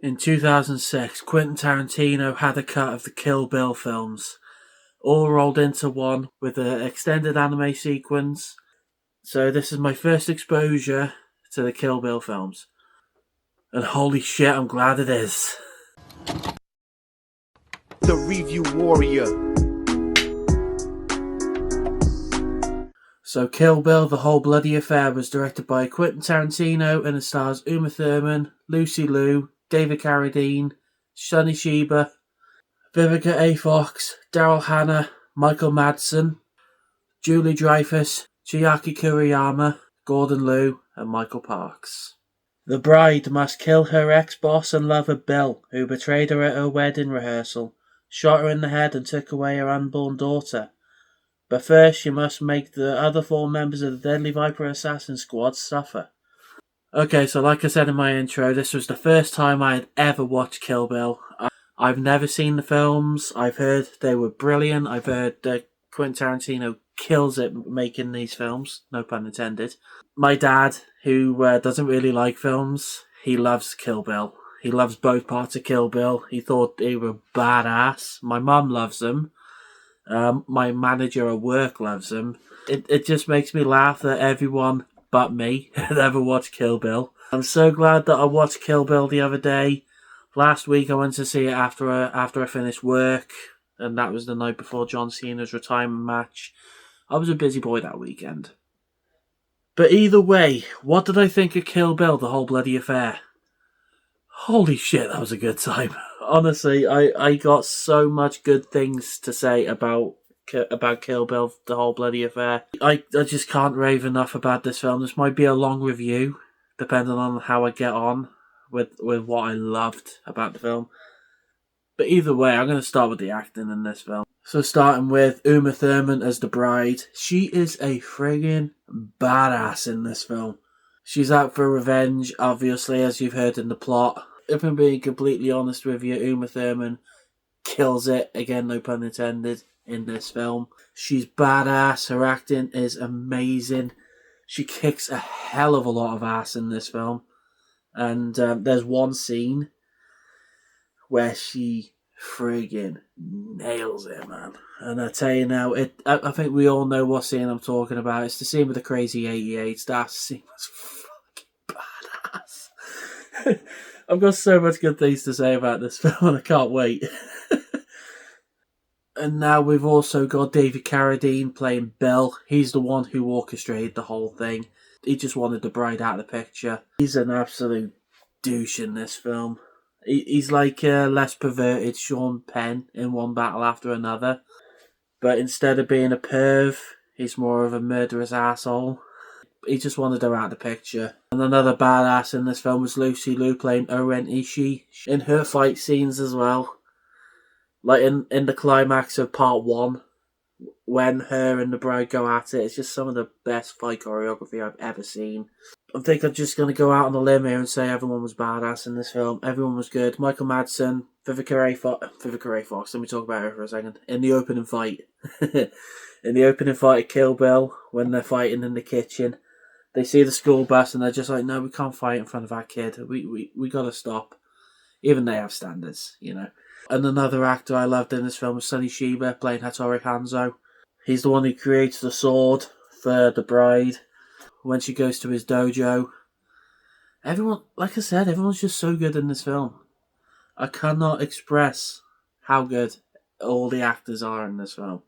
In 2006, Quentin Tarantino had a cut of the Kill Bill films, all rolled into one with an extended anime sequence. So this is my first exposure to the Kill Bill films. And holy shit, I'm glad it is. The Review Warrior. So Kill Bill, The Whole Bloody Affair was directed by Quentin Tarantino and it stars Uma Thurman, Lucy Liu, David Carradine, Sonny Shiba, Vivica A. Fox, Daryl Hannah, Michael Madsen, Julie Dreyfus, Chiaki Kuriyama, Gordon Liu, and Michael Parks. The bride must kill her ex-boss and lover Bill, who betrayed her at her wedding rehearsal, shot her in the head and took away her unborn daughter. But first she must make the other 4 members of the Deadly Viper Assassin Squad suffer. Okay, so like I said in my intro, this was the first time I had ever watched Kill Bill. I've never seen the films. I've heard they were brilliant. I've heard that Quentin Tarantino kills it making these films, no pun intended. My dad, who doesn't really like films, he loves Kill Bill. He loves both parts of Kill Bill. He thought they were badass. My mum loves them. My manager at work loves them. It just makes me laugh that everyone but me had ever watched Kill Bill. I'm so glad that I watched Kill Bill the other day. Last week I went to see it after I finished work, and that was the night before John Cena's retirement match. I was a busy boy that weekend. But either way, what did I think of Kill Bill, The Whole Bloody Affair? Holy shit, that was a good time. Honestly, I got so much good things to say about Kill Bill, The Whole Bloody Affair. I just can't rave enough about this film. This might be a long review, depending on how I get on with what I loved about the film. But either way, I'm going to start with the acting in this film. So starting with Uma Thurman as the bride. She is a friggin' badass in this film. She's out for revenge, obviously, as you've heard in the plot. If I'm being completely honest with you, Uma Thurman kills it, again, no pun intended, in this film. She's badass, her acting is amazing. She kicks a hell of a lot of ass in this film. And there's one scene where she friggin' nails it, man. And I tell you now, I think we all know what scene I'm talking about. It's the scene with the crazy 88. That scene was fucking badass. I've got so much good things to say about this film and I can't wait. And now we've also got David Carradine playing Bill. He's the one who orchestrated the whole thing. He just wanted the bride out of the picture. He's an absolute douche in this film. He's like a less perverted Sean Penn in one battle after another. But instead of being a perv, he's more of a murderous asshole. He just wanted her out of the picture. And another badass in this film was Lucy Liu playing Oren Ishii. In her fight scenes as well. Like in the climax of part 1, when her and the bride go at it, it's just some of the best fight choreography I've ever seen. I think I'm just going to go out on a limb here and say everyone was badass in this film. Everyone was good. Michael Madsen, Vivica A. Fox, let me talk about her for a second. In the opening fight. In the opening fight of Kill Bill, when they're fighting in the kitchen, they see the school bus and they're just like, no, we can't fight in front of our kid. We got to stop. Even they have standards, you know. And another actor I loved in this film was Sonny Shiba, playing Hattori Hanzo. He's the one who creates the sword for the bride when she goes to his dojo. Everyone, like I said, everyone's just so good in this film. I cannot express how good all the actors are in this film.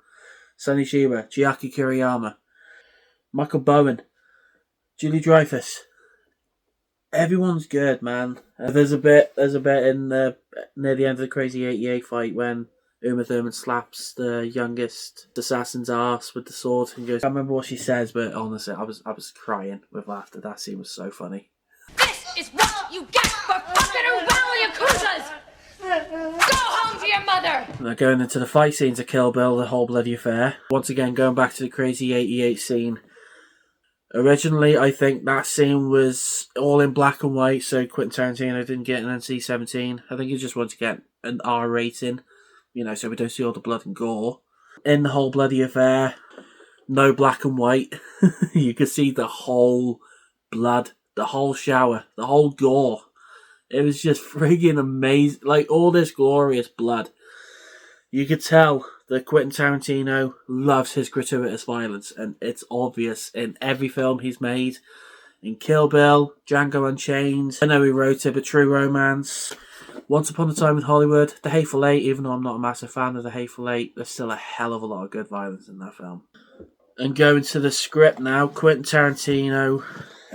Sonny Shiba, Chiaki Kuriyama, Michael Bowen, Julie Dreyfus. Everyone's good, man. There's a bit in near the end of the Crazy 88 fight when Uma Thurman slaps the youngest assassin's ass with the sword and goes, I can't remember what she says, but honestly, I was crying with laughter. That scene was so funny. This is what you get for fucking around with Yakuzas! Go home to your mother! Now going into the fight scenes of Kill Bill, The Whole Bloody Affair. Once again, going back to the Crazy 88 scene. Originally, I think that scene was all in black and white, so Quentin Tarantino didn't get an NC-17. I think he just wanted to get an R rating, you know, so we don't see all the blood and gore. In The Whole Bloody Affair, no black and white. You could see the whole blood, the whole shower, the whole gore. It was just friggin' amazing. Like, all this glorious blood. You could tell that Quentin Tarantino loves his gratuitous violence, and it's obvious in every film he's made. In Kill Bill, Django Unchained, I know he wrote it, but True Romance, Once Upon a Time in Hollywood, The Hateful Eight, even though I'm not a massive fan of The Hateful Eight, there's still a hell of a lot of good violence in that film. And going to the script now, Quentin Tarantino,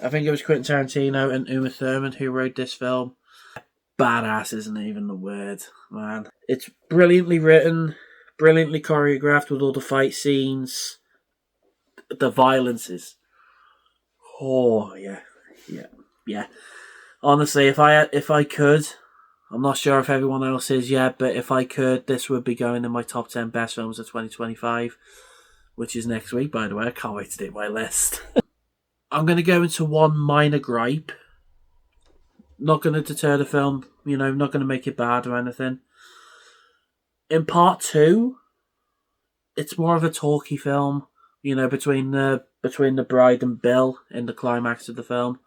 I think it was Quentin Tarantino and Uma Thurman who wrote this film. Badass isn't even the word, man. It's brilliantly written, brilliantly choreographed with all the fight scenes. The violence is... Oh, yeah. Honestly, if I could, I'm not sure if everyone else is yet, but if I could, this would be going in my top 10 best films of 2025, which is next week, by the way. I can't wait to do my list. I'm going to go into one minor gripe. Not going to deter the film, not going to make it bad or anything. In part 2, it's more of a talky film, between the bride and Bill in the climax of the film,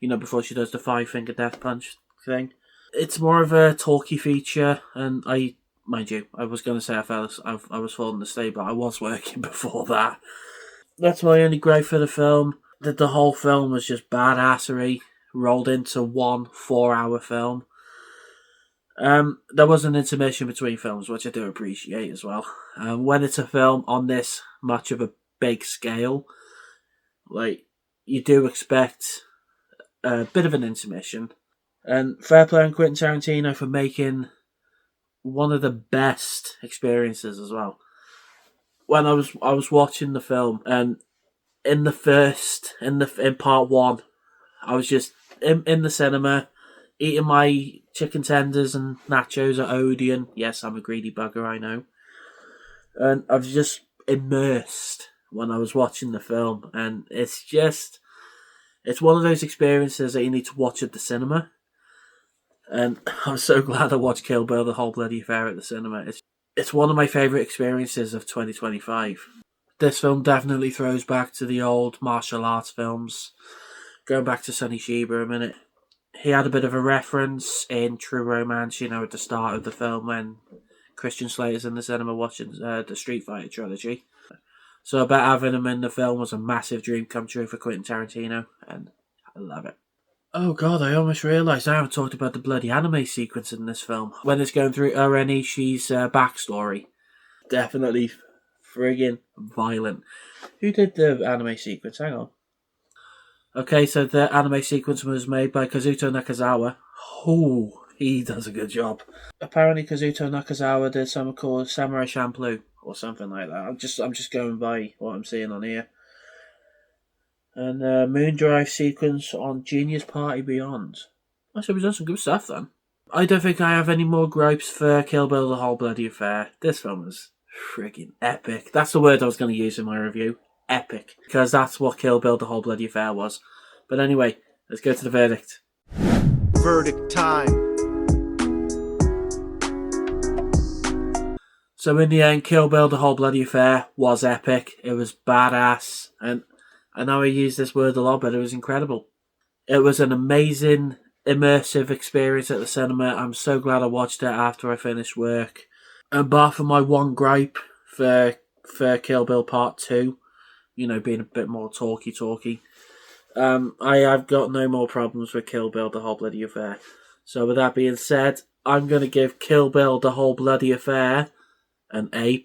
before she does the 5-finger death punch thing. It's more of a talky feature, and mind you, I was going to say I was falling asleep, but I was working before that. That's my only gripe for the film. That the whole film was just badassery rolled into one 4-hour film. There was an intermission between films, which I do appreciate as well. When it's a film on this much of a big scale, like, you do expect a bit of an intermission. And fair play on Quentin Tarantino for making one of the best experiences as well. When I was watching the film, and in part 1, I was just in the cinema, eating my chicken tenders and nachos at Odeon. Yes, I'm a greedy bugger, I know. And I was just immersed when I was watching the film. And it's one of those experiences that you need to watch at the cinema. And I'm so glad I watched Kill Bill, the whole bloody affair at the cinema. It's one of my favourite experiences of 2025. This film definitely throws back to the old martial arts films. Going back to Sonny Shiba a minute. He had a bit of a reference in True Romance, at the start of the film when Christian Slater's in the cinema watching the Street Fighter trilogy. So I bet having him in the film was a massive dream come true for Quentin Tarantino, and I love it. Oh god, I almost realised I haven't talked about the bloody anime sequence in this film. When it's going through Enichi's backstory. Definitely friggin' violent. Who did the anime sequence? Hang on. Okay, so the anime sequence was made by Kazuto Nakazawa. Oh, he does a good job. Apparently Kazuto Nakazawa did something called Samurai Champloo, or something like that. I'm just going by what I'm seeing on here. And Moondrive sequence on Genius Party Beyond. I said we've done some good stuff then. I don't think I have any more gripes for Kill Bill, the whole bloody affair. This film is friggin' epic. That's the word I was going to use in my review. Epic. Because that's what Kill Bill, the whole bloody affair was. But anyway, let's go to the verdict. Verdict time. So in the end, Kill Bill, the whole bloody affair was epic. It was badass. And I know I use this word a lot, but it was incredible. It was an amazing, immersive experience at the cinema. I'm so glad I watched it after I finished work. And bar for my one gripe for Kill Bill Part 2, being a bit more talky. I have got no more problems with Kill Bill, the whole bloody affair. So with that being said, I'm going to give Kill Bill, the whole bloody affair an A+.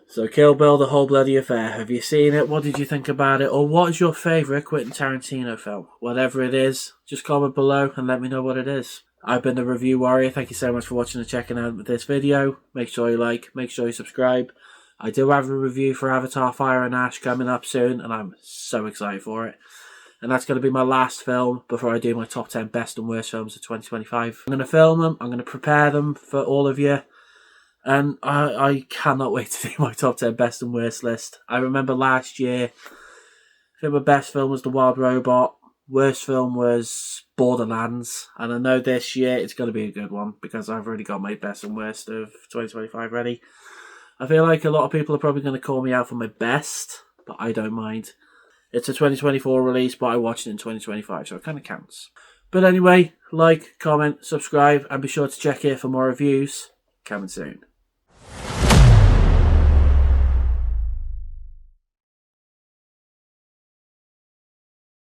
So Kill Bill, the whole bloody affair. Have you seen it? What did you think about it? Or what is your favourite Quentin Tarantino film? Whatever it is, just comment below and let me know what it is. I've been the Review Warrior. Thank you so much for watching and checking out this video. Make sure you like, make sure you subscribe. I do have a review for Avatar Fire and Ash coming up soon, and I'm so excited for it. And that's going to be my last film before I do my top 10 best and worst films of 2025. I'm going to film them, I'm going to prepare them for all of you, and I cannot wait to do my top 10 best and worst list. I remember last year, I think my best film was The Wild Robot, worst film was Borderlands, and I know this year it's going to be a good one because I've already got my best and worst of 2025 ready. I feel like a lot of people are probably going to call me out for my best, but I don't mind. It's a 2024 release, but I watched it in 2025, so it kind of counts. But anyway, like, comment, subscribe, and be sure to check here for more reviews. Coming soon.